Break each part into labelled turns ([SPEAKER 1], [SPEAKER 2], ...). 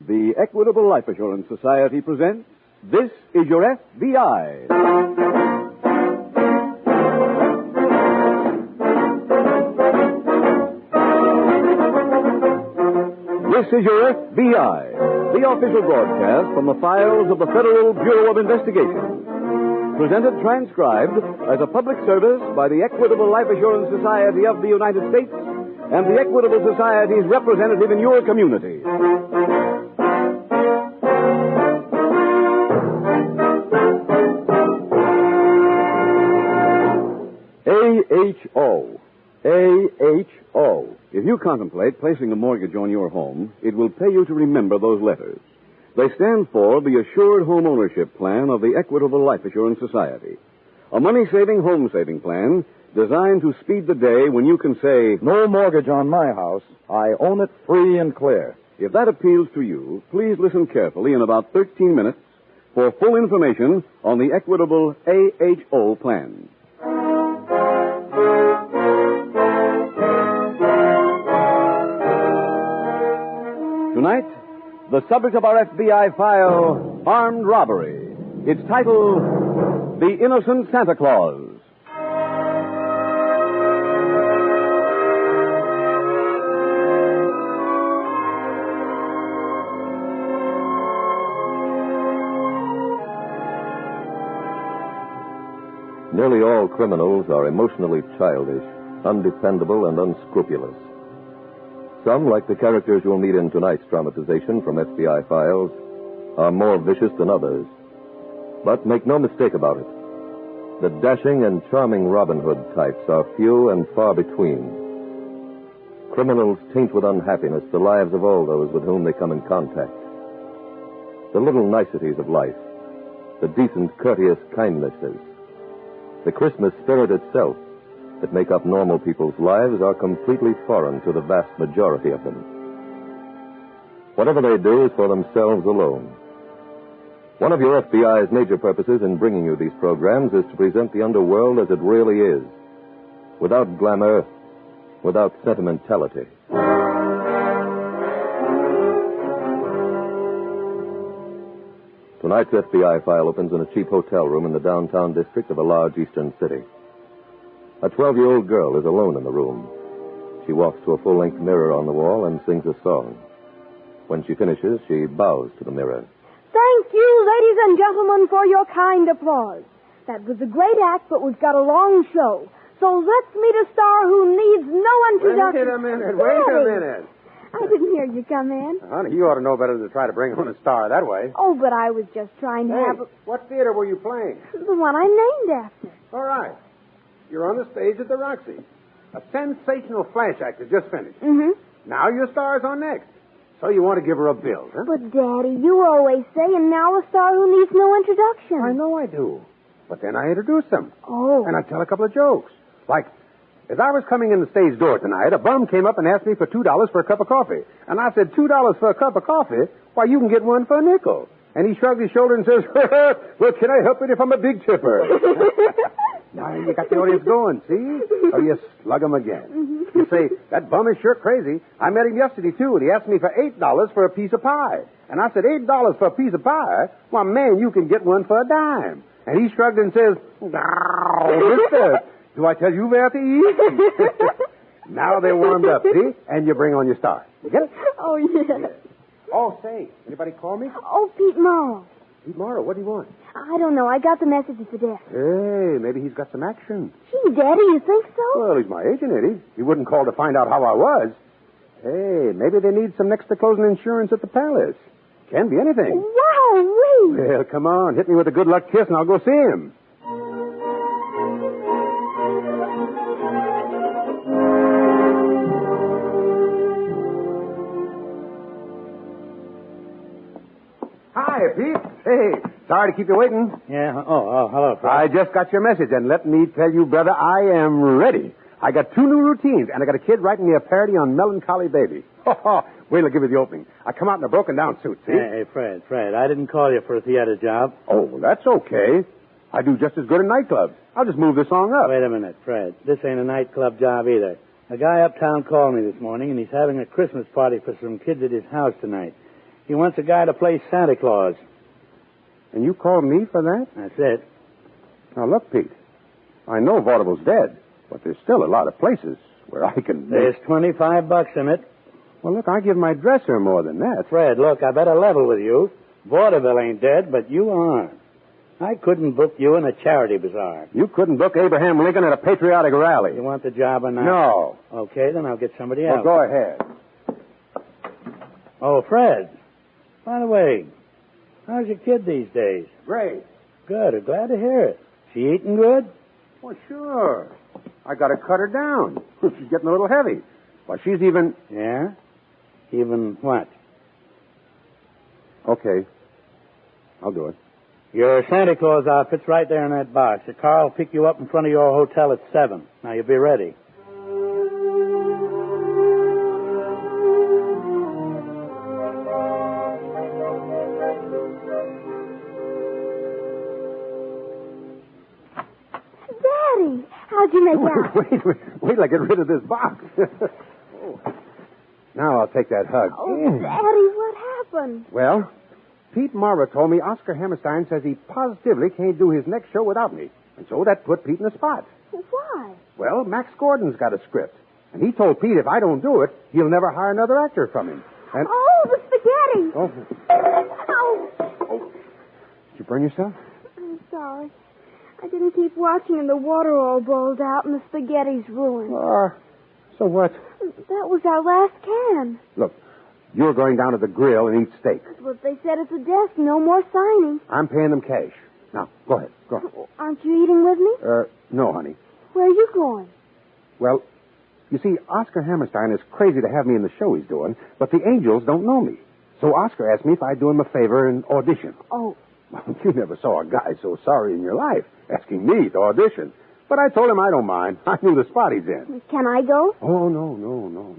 [SPEAKER 1] The Equitable Life Assurance Society presents This Is Your FBI. This is Your FBI, the official broadcast from the files of the Federal Bureau of Investigation. Presented transcribed as a public service by the Equitable Life Assurance Society of the United States and the Equitable Society's representative in your community. AHO. AHO. If you contemplate placing a mortgage on your home, it will pay you to remember those letters. They stand for the Assured Home Ownership Plan of the Equitable Life Assurance Society. A money-saving home-saving plan designed to speed the day when you can say,
[SPEAKER 2] "No mortgage on my house. I own it free and clear."
[SPEAKER 1] If that appeals to you, please listen carefully in about 13 minutes for full information on the Equitable AHO plan. Tonight, the subject of our FBI file, armed robbery. Its title, The Innocent Santa Claus.
[SPEAKER 3] Nearly all criminals are emotionally childish, undependable, and unscrupulous. Some, like the characters you'll meet in tonight's dramatization from FBI Files, are more vicious than others. But make no mistake about it. The dashing and charming Robin Hood types are few and far between. Criminals taint with unhappiness the lives of all those with whom they come in contact. The little niceties of life, the decent, courteous kindnesses, the Christmas spirit itself that make up normal people's lives are completely foreign to the vast majority of them. Whatever they do is for themselves alone. One of your FBI's major purposes in bringing you these programs is to present the underworld as it really is, without glamour, without sentimentality. Tonight's FBI file opens in a cheap hotel room in the downtown district of a large eastern city. A 12-year-old girl is alone in the room. She walks to a full-length mirror on the wall and sings a song. When she finishes, she bows to the mirror.
[SPEAKER 4] Thank you, ladies and gentlemen, for your kind applause. That was a great act, but we've got a long show. So let's meet a star who needs no introduction.
[SPEAKER 5] Wait a minute.
[SPEAKER 4] I didn't hear you come in.
[SPEAKER 5] Honey, you ought to know better than to try to bring on a star that way.
[SPEAKER 4] Oh, but I was just trying to have
[SPEAKER 5] what theater were you playing?
[SPEAKER 4] the one I'm named after.
[SPEAKER 5] All right. You're on the stage at the Roxy. A sensational flash act has just finished.
[SPEAKER 4] Mm-hmm.
[SPEAKER 5] Now your star's on next. So you want to give her a bill, huh?
[SPEAKER 4] But, Daddy, you always say, and now a star who needs no introduction.
[SPEAKER 5] I know I do. But then I introduce them.
[SPEAKER 4] Oh.
[SPEAKER 5] And I tell a couple of jokes. Like, as I was coming in the stage door tonight, a bum came up and asked me for $2 for a cup of coffee. And I said, $2 for a cup of coffee? Why, you can get one for a nickel. And he shrugged his shoulder and says, well, can I help it if I'm a big tipper? Now you got the audience going, see? So you slug him again.
[SPEAKER 4] Mm-hmm.
[SPEAKER 5] You say, that bum is sure crazy. I met him yesterday, too, and he asked me for $8 for a piece of pie. And I said, $8 for a piece of pie? Why, man, you can get one for a dime. And he shrugged and says, mister, do I tell you where to eat? Now they're warmed up, see? And you bring on your star. You get it?
[SPEAKER 4] Oh, yes.
[SPEAKER 5] Oh, say, anybody call me?
[SPEAKER 4] Oh, Pete Morrow.
[SPEAKER 5] Pete Morrow, what do you want?
[SPEAKER 4] I don't know. I got the message at the desk.
[SPEAKER 5] Hey, maybe he's got some action.
[SPEAKER 4] Gee, Daddy, you think so?
[SPEAKER 5] Well, he's my agent, ain't he? He wouldn't call to find out how I was. Hey, maybe they need some next-to-closing insurance at the palace. Can be anything.
[SPEAKER 4] Wow-wee!
[SPEAKER 5] Well, come on. Hit me with a good luck kiss and I'll go see him. Hi, Pete. Hey, sorry to keep you waiting.
[SPEAKER 2] Yeah. Oh, hello, Fred.
[SPEAKER 5] I just got your message, and let me tell you, brother, I am ready. I got 2 new routines, and I got a kid writing me a parody on Melancholy Baby. Wait till I give you the opening. I come out in a broken-down suit, see?
[SPEAKER 2] Hey, Fred, I didn't call you for a theater job.
[SPEAKER 5] Oh, well, that's okay. I do just as good in nightclubs. I'll just move the song up.
[SPEAKER 2] Wait a minute, Fred. This ain't a nightclub job either. A guy uptown called me this morning, and he's having a Christmas party for some kids at his house tonight.
[SPEAKER 6] He wants a guy to play Santa Claus.
[SPEAKER 5] And you called me for that?
[SPEAKER 6] That's it.
[SPEAKER 5] Now, look, Pete. I know Vaudeville's dead, but there's still a lot of places where I can...
[SPEAKER 6] There's $25 in it.
[SPEAKER 5] Well, look, I give my dresser more than that.
[SPEAKER 6] Fred, look, I better level with you. Vaudeville ain't dead, but you aren't. I couldn't book you in a charity bazaar.
[SPEAKER 5] You couldn't book Abraham Lincoln at a patriotic rally.
[SPEAKER 6] You want the job or not?
[SPEAKER 5] No.
[SPEAKER 6] Okay, then I'll get somebody
[SPEAKER 5] Well,
[SPEAKER 6] else.
[SPEAKER 5] go ahead.
[SPEAKER 6] Oh, Fred. By the way, how's your kid these days?
[SPEAKER 5] Great.
[SPEAKER 6] Good. I'm glad to hear it. She eating good?
[SPEAKER 5] Well, sure. I got to cut her down. She's getting a little heavy. Well, she's even...
[SPEAKER 6] Yeah? Even what?
[SPEAKER 5] Okay. I'll do it.
[SPEAKER 6] Your Santa Claus outfit's right there in that box. The car will pick you up in front of your hotel at 7. Now, you'll be ready.
[SPEAKER 4] Daddy, how'd you make out?
[SPEAKER 5] Wait till I get rid of this box. Oh. Now I'll take that hug.
[SPEAKER 4] Oh, Daddy, what happened?
[SPEAKER 5] Well, Pete Marra told me Oscar Hammerstein says he positively can't do his next show without me. And so that put Pete in the spot.
[SPEAKER 4] Why?
[SPEAKER 5] Well, Max Gordon's got a script. And he told Pete if I don't do it, he'll never hire another actor from him. And...
[SPEAKER 4] Oh, the spaghetti!
[SPEAKER 5] Oh.
[SPEAKER 4] Oh.
[SPEAKER 5] Did you burn yourself?
[SPEAKER 4] I'm sorry. I didn't keep watching and the water all boiled out and the spaghetti's ruined.
[SPEAKER 5] So what?
[SPEAKER 4] That was our last can.
[SPEAKER 5] Look, you're going down to the grill and eat steak.
[SPEAKER 4] That's what they said at the desk. No more signing.
[SPEAKER 5] I'm paying them cash. Now, go ahead. Go ahead.
[SPEAKER 4] Aren't you eating with me?
[SPEAKER 5] No, honey.
[SPEAKER 4] Where are you going?
[SPEAKER 5] Well, you see, Oscar Hammerstein is crazy to have me in the show he's doing, but the Angels don't know me. So Oscar asked me if I'd do him a favor and audition.
[SPEAKER 4] Oh.
[SPEAKER 5] Well, you never saw a guy so sorry in your life asking me to audition. But I told him I don't mind. I knew the spot he's in.
[SPEAKER 4] Can I go?
[SPEAKER 5] Oh, no.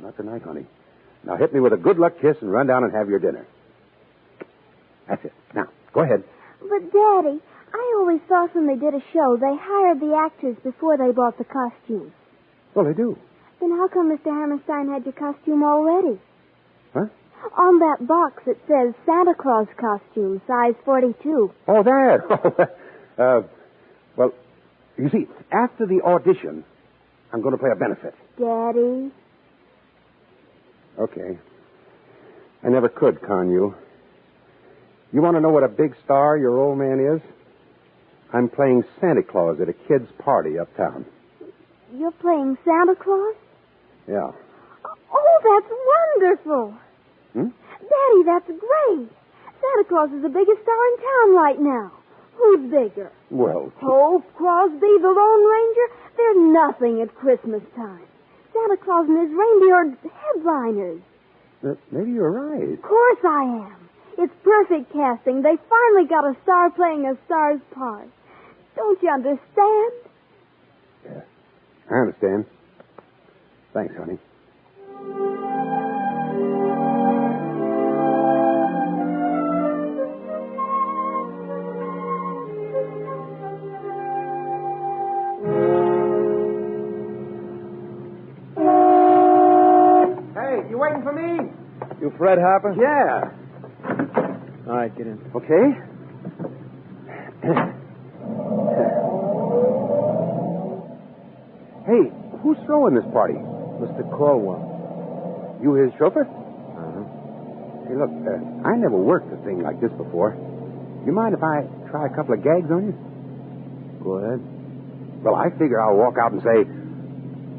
[SPEAKER 5] Not tonight, honey. Now hit me with a good luck kiss and run down and have your dinner. That's it. Now, go ahead.
[SPEAKER 4] But, Daddy, I always thought when they did a show, they hired the actors before they bought the costumes.
[SPEAKER 5] Well, they do.
[SPEAKER 4] Then how come Mr. Hammerstein had your costume already?
[SPEAKER 5] Huh?
[SPEAKER 4] On that box it says Santa Claus costume, size 42.
[SPEAKER 5] Oh, that. Well, you see, after the audition, I'm going to play a benefit.
[SPEAKER 4] Daddy?
[SPEAKER 5] Okay. I never could con you. You want to know what a big star your old man is? I'm playing Santa Claus at a kid's party uptown.
[SPEAKER 4] You're playing Santa Claus?
[SPEAKER 5] Yeah.
[SPEAKER 4] Oh, that's wonderful. Daddy, that's great. Santa Claus is the biggest star in town right now. Who's bigger?
[SPEAKER 5] Well...
[SPEAKER 4] Oh, Crosby, the Lone Ranger? They're nothing at Christmas time. Santa Claus and his reindeer are headliners.
[SPEAKER 5] Maybe you're right.
[SPEAKER 4] Of course I am. It's perfect casting. They finally got a star playing a star's part. Don't you understand?
[SPEAKER 5] Yeah, I understand. Thanks, honey. Hey, you waiting for me?
[SPEAKER 2] You Fred Harper?
[SPEAKER 5] Yeah.
[SPEAKER 2] All right, get in.
[SPEAKER 5] Okay. Hey, who's throwing this party?
[SPEAKER 2] Mr. Caldwell.
[SPEAKER 5] You his chauffeur?
[SPEAKER 2] Uh-huh.
[SPEAKER 5] Hey, look, I never worked a thing like this before. You mind if I try a couple of gags on you?
[SPEAKER 2] Go ahead.
[SPEAKER 5] Well, I figure I'll walk out and say,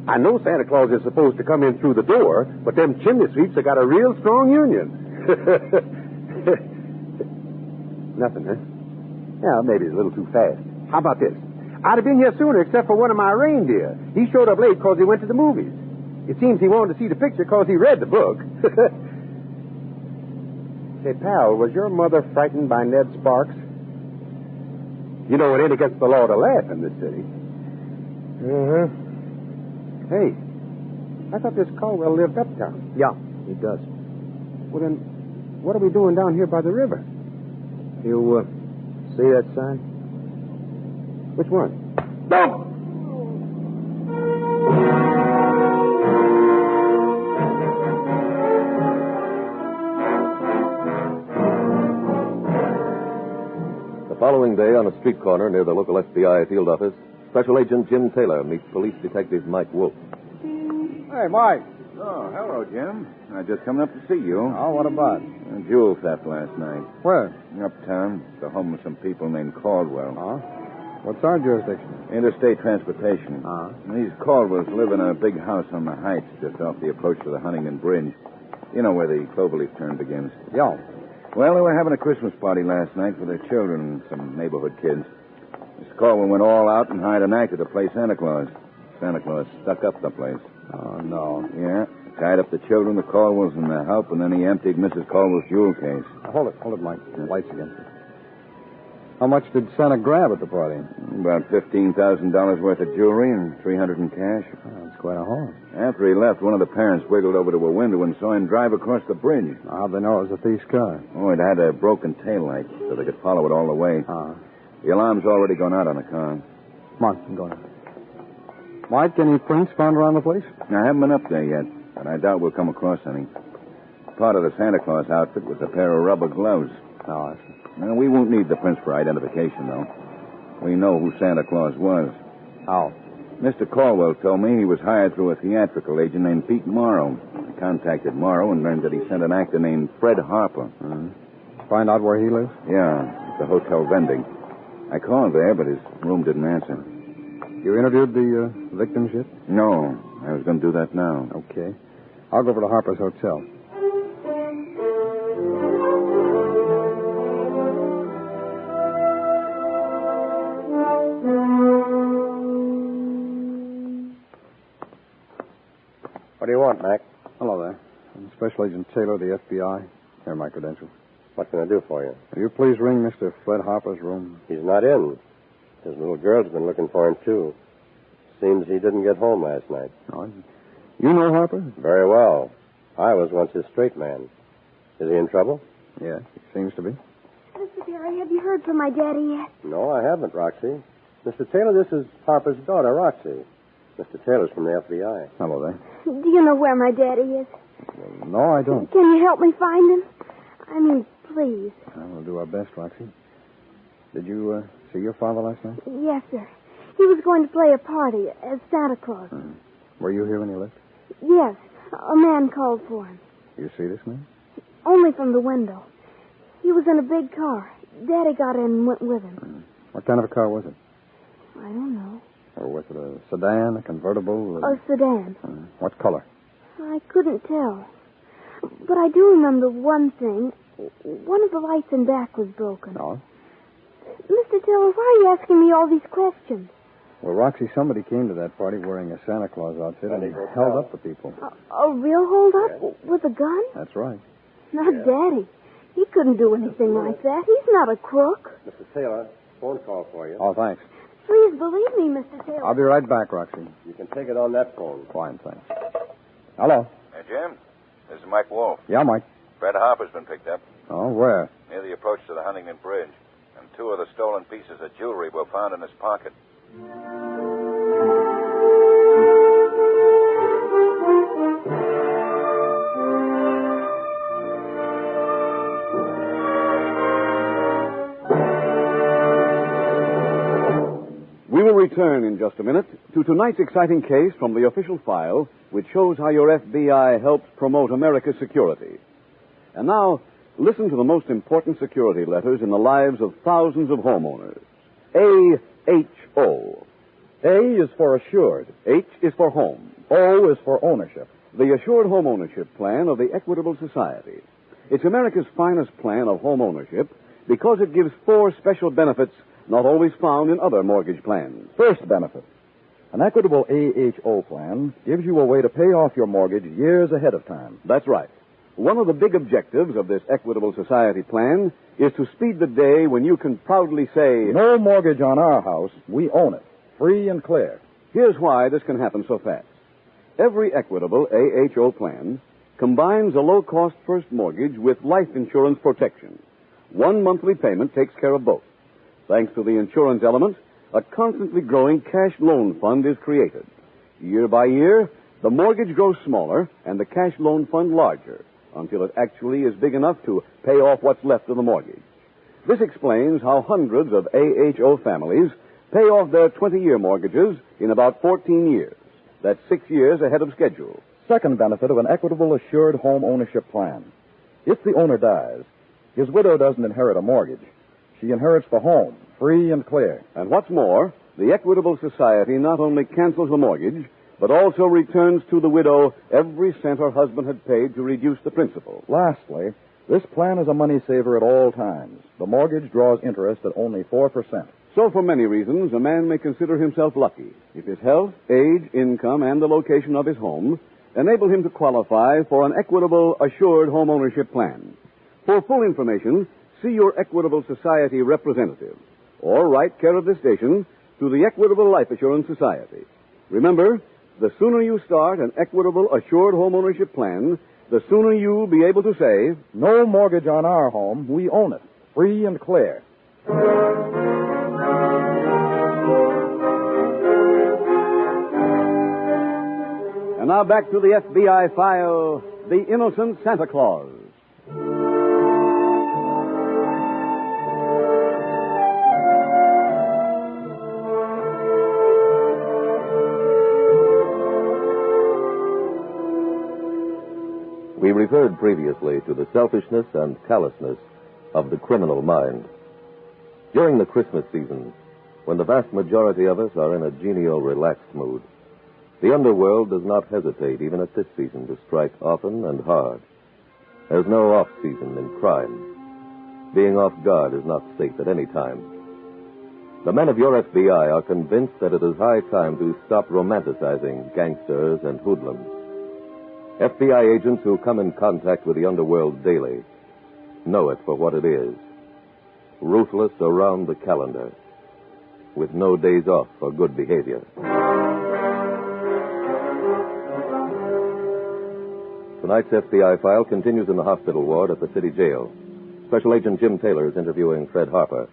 [SPEAKER 5] I know Santa Claus is supposed to come in through the door, but them chimney sweeps have got a real strong union. Nothing, huh? Yeah, maybe it's a little too fast. How about this? I'd have been here sooner except for one of my reindeer. He showed up late because he went to the movies. It seems he wanted to see the picture because he read the book. Say, pal, was your mother frightened by Ned Sparks? You know, it ain't against the law to laugh in this city.
[SPEAKER 2] Uh-huh.
[SPEAKER 5] Hey, I thought this Caldwell lived uptown.
[SPEAKER 2] Yeah, he does.
[SPEAKER 5] Well, then, what are we doing down here by the river?
[SPEAKER 2] You, see that sign?
[SPEAKER 5] Which one? No!
[SPEAKER 3] following day, on a street corner near the local FBI field office, Special Agent Jim Taylor meets Police Detective Mike Wolf.
[SPEAKER 2] Hey, Mike.
[SPEAKER 7] Oh, hello, Jim. I just come up to see you.
[SPEAKER 2] Oh, what about?
[SPEAKER 7] A jewel theft last night.
[SPEAKER 2] Where?
[SPEAKER 7] Uptown. The home of some people named Caldwell.
[SPEAKER 2] Oh? What's our jurisdiction?
[SPEAKER 7] Interstate transportation.
[SPEAKER 2] Uh-huh.
[SPEAKER 7] These Caldwells live in a big house on the heights just off the approach to the Huntington Bridge. You know where the Cloverleaf turn begins.
[SPEAKER 2] Yeah.
[SPEAKER 7] Well, they were having a Christmas party last night for their children and some neighborhood kids. Mr. Caldwell went all out and hired an actor to play Santa Claus. Santa Claus stuck up the place.
[SPEAKER 2] Oh, no.
[SPEAKER 7] Yeah. Tied up the children, the Caldwells, and the help, and then he emptied Mrs. Caldwell's jewel case.
[SPEAKER 2] Hold it, Mike. The light's against it. How much did Santa grab at the party?
[SPEAKER 7] About $15,000 worth of jewelry and $300 in cash.
[SPEAKER 2] Oh, that's quite a haul.
[SPEAKER 7] After he left, one of the parents wiggled over to a window and saw him drive across the bridge.
[SPEAKER 2] How'd they know it was a thief's car?
[SPEAKER 7] Oh, it had a broken taillight, so they could follow it all the way. The alarm's already gone out on the car.
[SPEAKER 2] Come on, I'm going. Mike, any prints found around the place?
[SPEAKER 7] I haven't been up there yet, but I doubt we'll come across any. Part of the Santa Claus outfit was a pair of rubber gloves.
[SPEAKER 2] Oh, I see.
[SPEAKER 7] Well, we won't need the prints for identification, though. We know who Santa Claus was.
[SPEAKER 2] How?
[SPEAKER 7] Mr. Caldwell told me he was hired through a theatrical agent named Pete Morrow. I contacted Morrow and learned that he sent an actor named Fred Harper.
[SPEAKER 2] Find out where he lives?
[SPEAKER 7] Yeah, at the hotel vending. I called there, but his room didn't answer.
[SPEAKER 2] You interviewed the victims yet?
[SPEAKER 7] No, I was going to do that now.
[SPEAKER 2] Okay. I'll go over to Harper's hotel.
[SPEAKER 8] What do you want, Mac?
[SPEAKER 2] Hello there. I'm Special Agent Taylor of the FBI. Here are my credentials.
[SPEAKER 8] What can I do for you?
[SPEAKER 2] Will you please ring Mr. Fred Harper's room?
[SPEAKER 8] He's not in. His little girl's been looking for him, too. Seems he didn't get home last night.
[SPEAKER 2] Oh, you know Harper?
[SPEAKER 8] Very well. I was once his straight man. Is he in trouble?
[SPEAKER 2] Yes, it seems to be.
[SPEAKER 4] Mr. Terry, have you heard from my daddy yet?
[SPEAKER 8] No, I haven't, Roxy. Mr. Taylor, this is Harper's daughter, Roxy. Mr. Taylor's from the FBI.
[SPEAKER 2] Hello there.
[SPEAKER 4] Do you know where my daddy is?
[SPEAKER 2] No, I don't.
[SPEAKER 4] Can you help me find him? I mean, please.
[SPEAKER 2] We'll do our best, Roxy. Did you see your father last night?
[SPEAKER 4] Yes, sir. He was going to play a party as Santa Claus.
[SPEAKER 2] Were you here when he left?
[SPEAKER 4] Yes. A man called for him.
[SPEAKER 2] You see this man?
[SPEAKER 4] Only from the window. He was in a big car. Daddy got in and went with him.
[SPEAKER 2] What kind of a car was it?
[SPEAKER 4] I don't know.
[SPEAKER 2] Or was it a sedan, a convertible?
[SPEAKER 4] A sedan.
[SPEAKER 2] What color?
[SPEAKER 4] I couldn't tell. But I do remember one thing. One of the lights in back was broken.
[SPEAKER 2] Oh?
[SPEAKER 4] Mr. Taylor, why are you asking me all these questions?
[SPEAKER 2] Well, Roxy, somebody came to that party wearing a Santa Claus outfit and he held up the people.
[SPEAKER 4] A real hold-up? With a gun?
[SPEAKER 2] That's right.
[SPEAKER 4] Not Daddy. He couldn't do anything like that. He's not a crook.
[SPEAKER 8] Mr. Taylor, phone call for you.
[SPEAKER 2] Oh, thanks.
[SPEAKER 4] Please believe me, Mr. Taylor.
[SPEAKER 2] I'll be right back, Roxy.
[SPEAKER 8] You can take it on that phone.
[SPEAKER 2] Fine, thanks. Hello.
[SPEAKER 7] Hey, Jim. This is Mike Wolf.
[SPEAKER 2] Yeah, Mike.
[SPEAKER 7] Fred Harper's been picked up
[SPEAKER 2] Oh, where?
[SPEAKER 7] near the approach to the Huntington Bridge. And 2 of the stolen pieces of jewelry were found in his pocket.
[SPEAKER 1] We will return in just a minute to tonight's exciting case from the official file, which shows how your FBI helps promote America's security. And now, listen to the most important security letters in the lives of thousands of homeowners. A-H-O.
[SPEAKER 2] A is for assured.
[SPEAKER 1] H is for home.
[SPEAKER 2] O is for ownership.
[SPEAKER 1] The Assured Home Ownership Plan of the Equitable Society. It's America's finest plan of home ownership because it gives 4 special benefits not always found in other mortgage plans.
[SPEAKER 2] First benefit. An equitable AHO plan gives you a way to pay off your mortgage years ahead of time.
[SPEAKER 1] That's right. One of the big objectives of this Equitable Society plan is to speed the day when you can proudly say,
[SPEAKER 2] No mortgage on our house. We own it. Free and clear.
[SPEAKER 1] Here's why this can happen so fast. Every Equitable AHO plan combines a low-cost first mortgage with life insurance protection. One monthly payment takes care of both. Thanks to the insurance element, a constantly growing cash loan fund is created. Year by year, the mortgage grows smaller and the cash loan fund larger until it actually is big enough to pay off what's left of the mortgage. This explains how hundreds of AHO families pay off their 20-year mortgages in about 14 years. That's 6 years ahead of schedule.
[SPEAKER 2] Second benefit of an equitable assured home ownership plan. If the owner dies, his widow doesn't inherit a mortgage. She inherits the home, free and clear.
[SPEAKER 1] And what's more, the Equitable Society not only cancels the mortgage, but also returns to the widow every cent her husband had paid to reduce the principal.
[SPEAKER 2] Lastly, this plan is a money saver at all times. The mortgage draws interest at only 4%.
[SPEAKER 1] So for many reasons, a man may consider himself lucky if his health, age, income, and the location of his home enable him to qualify for an Equitable Assured Home Ownership Plan. For full information, see your Equitable Society representative or write care of this station to the Equitable Life Assurance Society. Remember, the sooner you start an Equitable Assured Home Ownership Plan, the sooner you'll be able to say,
[SPEAKER 2] no mortgage on our home. We own it, free and clear.
[SPEAKER 1] And now back to the FBI file, The Innocent Santa Claus.
[SPEAKER 3] We referred previously to the selfishness and callousness of the criminal mind. During the Christmas season, when the vast majority of us are in a genial, relaxed mood, the underworld does not hesitate, even at this season, to strike often and hard. There's no off-season in crime. Being off guard is not safe at any time. The men of your FBI are convinced that it is high time to stop romanticizing gangsters and hoodlums. FBI agents who come in contact with the underworld daily know it for what it is. Ruthless around the calendar, with no days off for good behavior. Tonight's FBI file continues in the hospital ward at the city jail. Special Agent Jim Taylor is interviewing Fred Harper.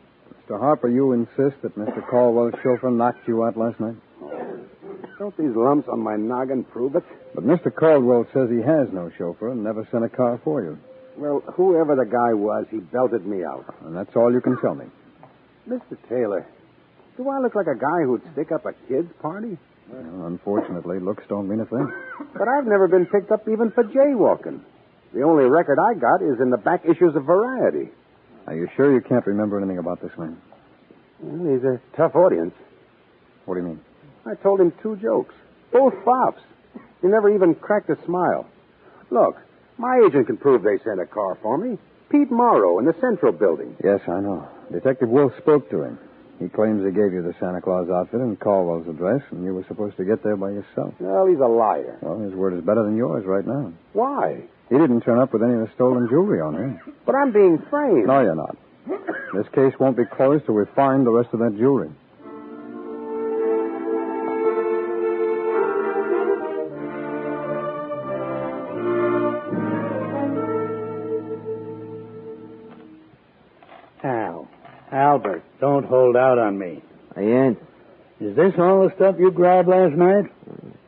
[SPEAKER 9] Mr. Harper, you insist that Mr. Caldwell's chauffeur knocked you out last night?
[SPEAKER 5] Don't these lumps on my noggin prove it?
[SPEAKER 9] But Mr. Caldwell says he has no chauffeur and never sent a car for you.
[SPEAKER 5] Well, whoever the guy was, he belted me out.
[SPEAKER 9] And that's all you can tell me.
[SPEAKER 5] Mr. Taylor, do I look like a guy who'd stick up a kid's party?
[SPEAKER 9] Well, unfortunately, looks don't mean a thing.
[SPEAKER 5] But I've never been picked up even for jaywalking. The only record I got is in the back issues of Variety.
[SPEAKER 9] Are you sure you can't remember anything about this man?
[SPEAKER 5] Well, he's a tough audience.
[SPEAKER 9] What do you mean?
[SPEAKER 5] I told him 2 jokes. Both flops. He never even cracked a smile. Look, my agent can prove they sent a car for me. Pete Morrow in the Central Building.
[SPEAKER 9] Yes, I know. Detective Will spoke to him. He claims he gave you the Santa Claus outfit and Caldwell's address, and you were supposed to get there by yourself.
[SPEAKER 5] Well, he's a liar.
[SPEAKER 9] Well, his word is better than yours right now.
[SPEAKER 5] Why?
[SPEAKER 9] He didn't turn up with any of the stolen jewelry on him.
[SPEAKER 5] But I'm being framed.
[SPEAKER 9] No, you're not. This case won't be closed till we find the rest of that jewelry.
[SPEAKER 6] Albert, don't hold out on me.
[SPEAKER 10] I ain't.
[SPEAKER 6] Is this all the stuff you grabbed last night?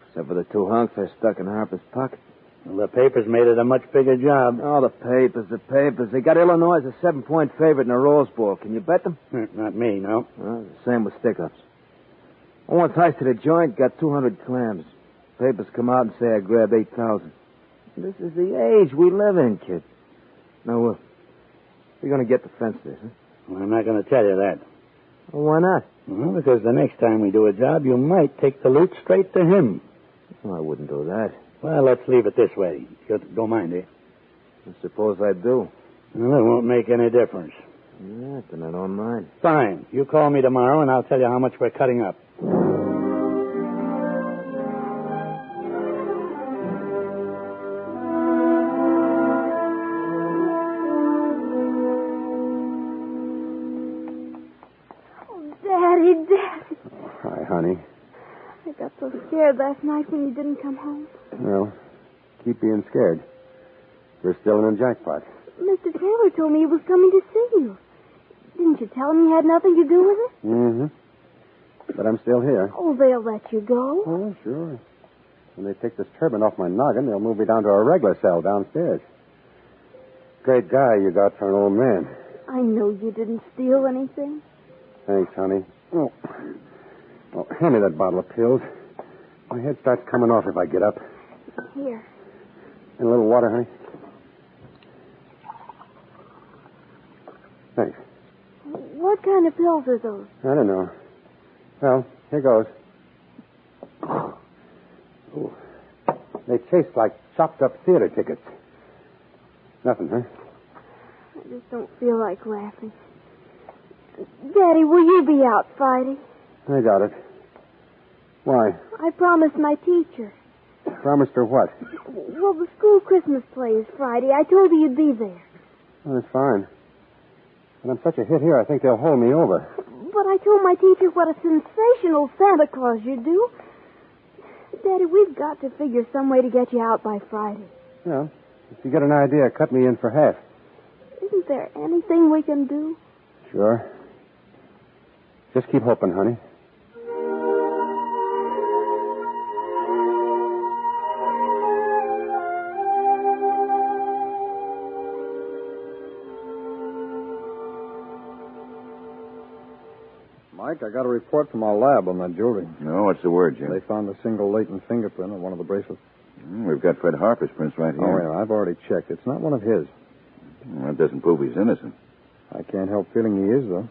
[SPEAKER 10] Except for the 2 hunks I stuck in Harper's pocket.
[SPEAKER 6] Well, the papers made it a much bigger job.
[SPEAKER 10] Oh, the papers. They got Illinois as a 7-point favorite in the Rose Bowl. Can you bet them?
[SPEAKER 6] Not me, no.
[SPEAKER 10] Well, the same with stick-ups. I once heisted a joint, got 200 clams. Papers come out and say I grabbed 8,000. This is the age we live in, kid. Now, you're going to get the fence this, huh?
[SPEAKER 6] Well, I'm not going to tell you that.
[SPEAKER 10] Well, why not?
[SPEAKER 6] Well, because the next time we do a job, you might take the loot straight to him.
[SPEAKER 10] Well, I wouldn't do that.
[SPEAKER 6] Well, let's leave it this way. You don't mind, eh?
[SPEAKER 10] I suppose I do.
[SPEAKER 6] Well, it won't make any difference.
[SPEAKER 10] Yeah, then I don't mind.
[SPEAKER 6] Fine. You call me tomorrow, and I'll tell you how much we're cutting up.
[SPEAKER 4] Daddy.
[SPEAKER 5] Hi, honey.
[SPEAKER 4] I got so scared last night when you didn't come home.
[SPEAKER 5] Well, keep being scared. We're still in a jackpot.
[SPEAKER 4] Mr. Taylor told me he was coming to see you. Didn't you tell him you had nothing to do with it?
[SPEAKER 5] Mm-hmm. But I'm still here.
[SPEAKER 4] Oh, they'll let you go.
[SPEAKER 5] Oh, sure. When they take this turban off my noggin, they'll move me down to a regular cell downstairs. Great guy you got for an old man.
[SPEAKER 4] I know you didn't steal anything.
[SPEAKER 5] Thanks, honey. Oh, hand me that bottle of pills. My head starts coming off if I get up.
[SPEAKER 4] Here.
[SPEAKER 5] And a little water, honey. Thanks.
[SPEAKER 4] What kind of pills are those?
[SPEAKER 5] I don't know. Well, here goes. Ooh. They taste like chopped up theater tickets. Nothing, huh?
[SPEAKER 4] I just don't feel like laughing. Daddy, will you be out Friday?
[SPEAKER 5] I doubt it. Why?
[SPEAKER 4] I promised my teacher.
[SPEAKER 5] Promised her what?
[SPEAKER 4] Well, the school Christmas play is Friday. I told her you'd be there.
[SPEAKER 5] Oh, that's fine. But I'm such a hit here, I think they'll hold me over.
[SPEAKER 4] But I told my teacher what a sensational Santa Claus you'd do. Daddy, we've got to figure some way to get you out by Friday.
[SPEAKER 5] Well, if you get an idea, cut me in for half.
[SPEAKER 4] Isn't there anything we can do?
[SPEAKER 5] Sure. Just keep hoping, honey.
[SPEAKER 9] Mike, I got a report from our lab on that jewelry.
[SPEAKER 7] No, what's the word, Jim?
[SPEAKER 9] They found a single latent fingerprint on one of the bracelets.
[SPEAKER 7] We've got Fred Harper's prints right here.
[SPEAKER 9] Oh, yeah, I've already checked. It's not one of his.
[SPEAKER 7] Well, that doesn't prove he's innocent.
[SPEAKER 9] I can't help feeling he is, though.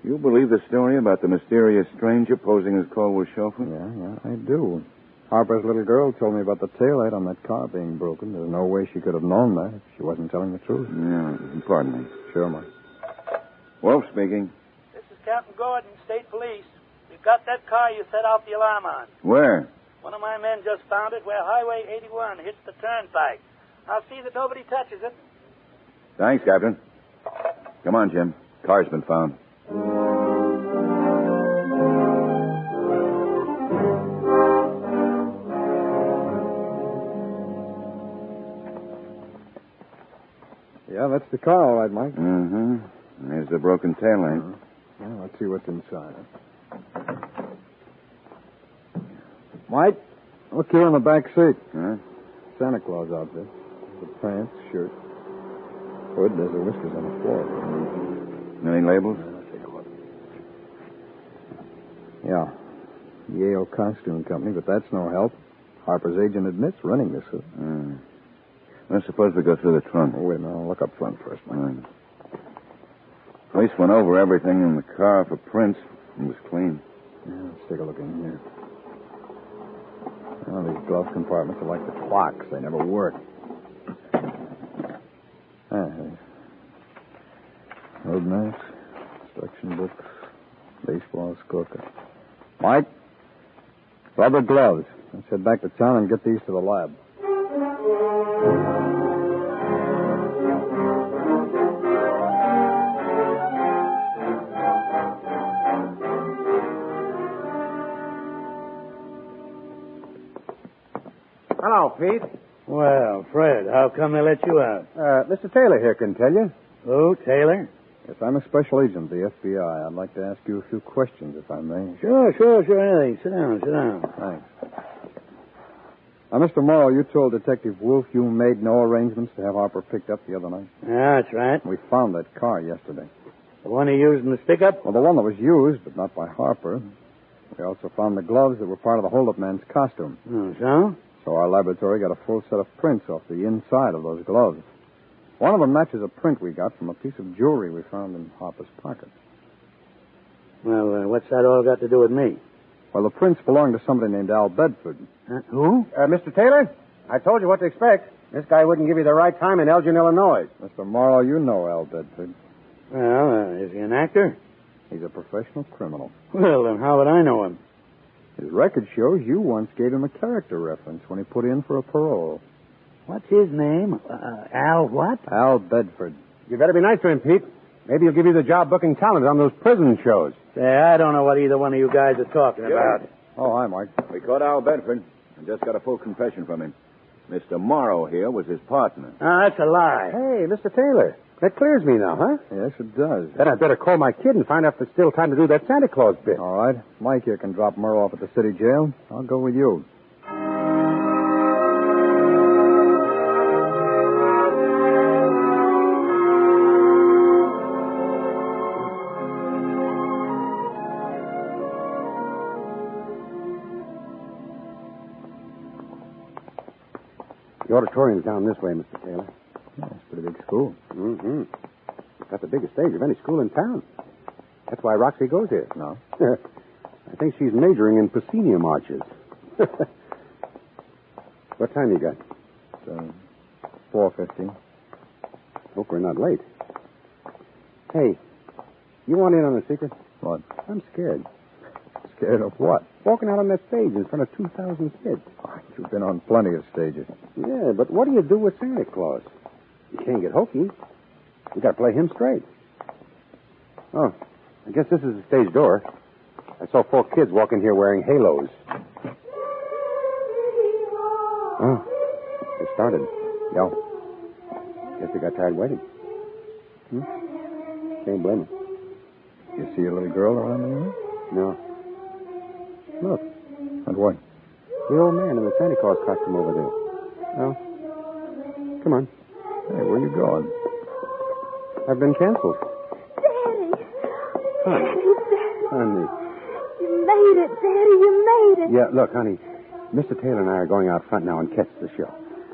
[SPEAKER 7] You believe the story about the mysterious stranger posing as Colwell's chauffeur?
[SPEAKER 9] Yeah, I do. Harper's little girl told me about the taillight on that car being broken. There's no way she could have known that if she wasn't telling the truth.
[SPEAKER 7] Yeah, pardon me.
[SPEAKER 9] Sure, Mike.
[SPEAKER 7] Wolf speaking.
[SPEAKER 6] This is Captain Gordon, State Police. We've got that car you set off the alarm on.
[SPEAKER 7] Where?
[SPEAKER 6] One of my men just found it where Highway 81 hits the turnpike. I'll see that nobody touches it.
[SPEAKER 7] Thanks, Captain. Come on, Jim. Car's been found.
[SPEAKER 9] Yeah, that's the car, all right, Mike.
[SPEAKER 7] Mm-hmm. There's the broken taillight.
[SPEAKER 9] Yeah, let's see what's inside. Mike, look here in the back seat.
[SPEAKER 7] Huh?
[SPEAKER 9] Santa Claus outfit. The pants, shirt, hood. There's the whiskers on the floor.
[SPEAKER 7] Any labels?
[SPEAKER 9] Let's take a look. Yeah. Yale Costume Company, but that's no help. Harper's agent admits running this suit.
[SPEAKER 7] Well, suppose we go through the trunk.
[SPEAKER 9] Oh, wait a minute. I'll look up front first, Mike.
[SPEAKER 7] Right. Police went over everything in the car for prints. It was clean.
[SPEAKER 9] Yeah, let's take a look in here. Oh, these glove compartments are like the clocks. They never work. Road maps, instruction books, baseball scorecard. Mike, rubber gloves. Let's head back to town and get these to the lab.
[SPEAKER 5] Hello, Pete.
[SPEAKER 6] Well, Fred, how come they let you out?
[SPEAKER 5] Mr. Taylor here can tell you.
[SPEAKER 6] Oh, Taylor?
[SPEAKER 9] Yes, I'm a special agent of the FBI. I'd like to ask you a few questions, if I may.
[SPEAKER 6] Sure. Anything. Sit down.
[SPEAKER 9] Thanks. Now, Mr. Morrow, you told Detective Wolf you made no arrangements to have Harper picked up the other night.
[SPEAKER 6] Yeah, that's right.
[SPEAKER 9] We found that car yesterday.
[SPEAKER 6] The one he used in the stick-up?
[SPEAKER 9] Well, the one that was used, but not by Harper. We also found the gloves that were part of the hold-up man's costume.
[SPEAKER 6] Oh, so?
[SPEAKER 9] So our laboratory got a full set of prints off the inside of those gloves. One of them matches a print we got from a piece of jewelry we found in Harper's pocket.
[SPEAKER 6] Well, what's that all got to do with me?
[SPEAKER 9] Well, the prints belong to somebody named Al Bedford.
[SPEAKER 6] Who?
[SPEAKER 5] Mr. Taylor, I told you what to expect. This guy wouldn't give you the right time in Elgin, Illinois.
[SPEAKER 9] Mr. Morrow, you know Al Bedford.
[SPEAKER 6] Well, is he an actor?
[SPEAKER 9] He's a professional criminal.
[SPEAKER 6] Well, then how would I know him?
[SPEAKER 9] His record shows you once gave him a character reference when he put in for a parole.
[SPEAKER 6] What's his name? Al what?
[SPEAKER 9] Al Bedford.
[SPEAKER 5] You better be nice to him, Pete. Maybe he'll give you the job booking talent on those prison shows.
[SPEAKER 6] Say, I don't know what either one of you guys are talking about.
[SPEAKER 9] Oh, hi, Mike.
[SPEAKER 7] We caught Al Bedford and just got a full confession from him. Mr. Morrow here was his partner.
[SPEAKER 6] Oh, that's a lie.
[SPEAKER 5] Hey, Mr. Taylor, that clears me now, huh?
[SPEAKER 9] Yes, it does.
[SPEAKER 5] Then I'd better call my kid and find out if there's still time to do that Santa Claus bit.
[SPEAKER 9] All right. Mike here can drop Merle off at the city jail. I'll go with you.
[SPEAKER 5] The auditorium's down this way, Mr. Taylor.
[SPEAKER 9] Yeah, it's a pretty big school.
[SPEAKER 5] Mm-hmm. It's got the biggest stage of any school in town. That's why Roxy goes here.
[SPEAKER 9] No?
[SPEAKER 5] I think she's majoring in proscenium arches. What time you got?
[SPEAKER 9] It's 4:15.
[SPEAKER 5] Hope we're not late. Hey, you want in on a secret?
[SPEAKER 9] What?
[SPEAKER 5] I'm scared.
[SPEAKER 9] Scared of what?
[SPEAKER 5] Walking out on that stage in front of 2,000 kids.
[SPEAKER 9] Oh, you've been on plenty of stages.
[SPEAKER 5] Yeah, but what do you do with Santa Claus? You can't get hokey. You got to play him straight. Oh, I guess this is the stage door. I saw 4 kids walk in here wearing halos. Oh, they started. Yo. Guess they got tired waiting. Can't blame them.
[SPEAKER 9] You see a little girl around there?
[SPEAKER 5] No. Look,
[SPEAKER 9] And what?
[SPEAKER 5] the old man in the Santa Claus costume over there. Oh. Come on.
[SPEAKER 9] Hey, where you going?
[SPEAKER 5] I've been canceled.
[SPEAKER 4] Daddy.
[SPEAKER 5] Honey. Honey.
[SPEAKER 4] You made it, Daddy. You made it.
[SPEAKER 5] Yeah, look, honey. Mr. Taylor and I are going out front now and catch the show.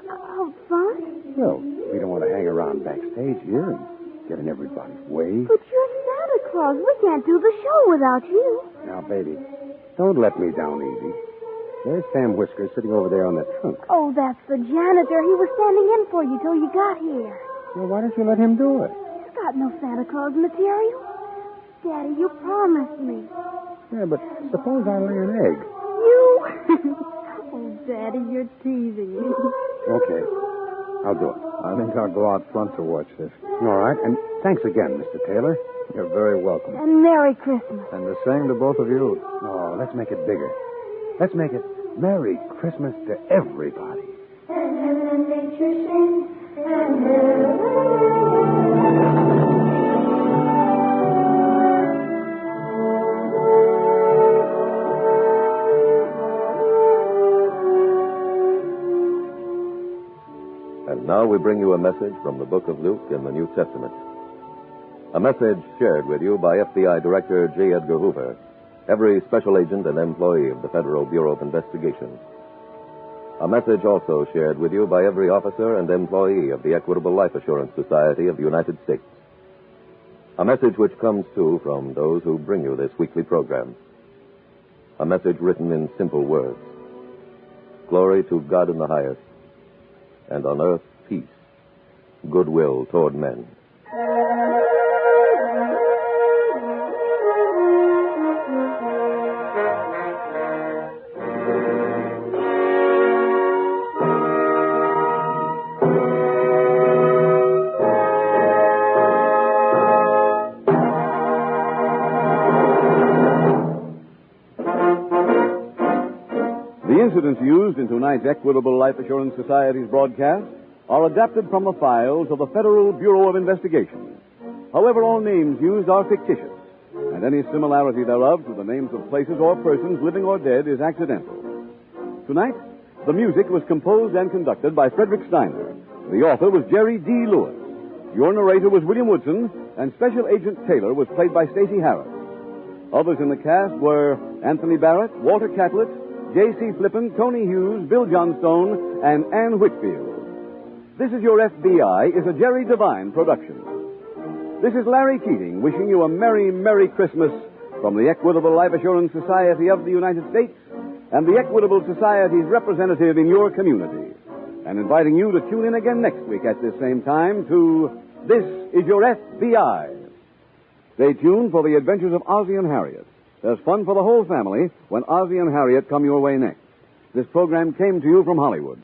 [SPEAKER 4] Oh, fun.
[SPEAKER 5] Well, we don't want to hang around backstage here and get in everybody's way.
[SPEAKER 4] But you're Santa Claus. We can't do the show without you.
[SPEAKER 5] Now, baby, don't let me down easy. There's Sam Whiskers sitting over there on that trunk.
[SPEAKER 4] Oh, that's the janitor. He was standing in for you till you got here.
[SPEAKER 5] Well, why don't you let him do it?
[SPEAKER 4] He's got no Santa Claus material. Daddy, you promised me.
[SPEAKER 5] Yeah, but suppose I lay an egg.
[SPEAKER 4] You? Oh, Daddy, you're teasing me.
[SPEAKER 5] Okay, I'll do it.
[SPEAKER 9] I think I'll go out front to watch this.
[SPEAKER 5] All right, and thanks again, Mr. Taylor.
[SPEAKER 9] You're very welcome.
[SPEAKER 4] And Merry Christmas.
[SPEAKER 9] And the same to both of you.
[SPEAKER 5] Oh, let's make it bigger. Let's make it Merry Christmas to everybody.
[SPEAKER 3] And now we bring you a message from the book of Luke in the New Testament. A message shared with you by FBI Director J. Edgar Hoover, every special agent and employee of the Federal Bureau of Investigation. A message also shared with you by every officer and employee of the Equitable Life Assurance Society of the United States. A message which comes, too, from those who bring you this weekly program. A message written in simple words. Glory to God in the highest, and on earth peace, goodwill toward men.
[SPEAKER 1] The incidents used in tonight's Equitable Life Assurance Society's broadcast are adapted from the files of the Federal Bureau of Investigation. However, all names used are fictitious, and any similarity thereof to the names of places or persons, living or dead, is accidental. Tonight, the music was composed and conducted by Frederick Steiner. The author was Jerry D. Lewis. Your narrator was William Woodson, and Special Agent Taylor was played by Stacey Harris. Others in the cast were Anthony Barrett, Walter Catlett, J.C. Flippin, Tony Hughes, Bill Johnstone, and Ann Whitfield. This Is Your FBI is a Jerry Devine production. This is Larry Keating wishing you a Merry, Merry Christmas from the Equitable Life Assurance Society of the United States and the Equitable Society's representative in your community, and inviting you to tune in again next week at this same time to This Is Your FBI. Stay tuned for the adventures of Ozzie and Harriet. There's fun for the whole family when Ozzie and Harriet come your way next. This program came to you from Hollywood.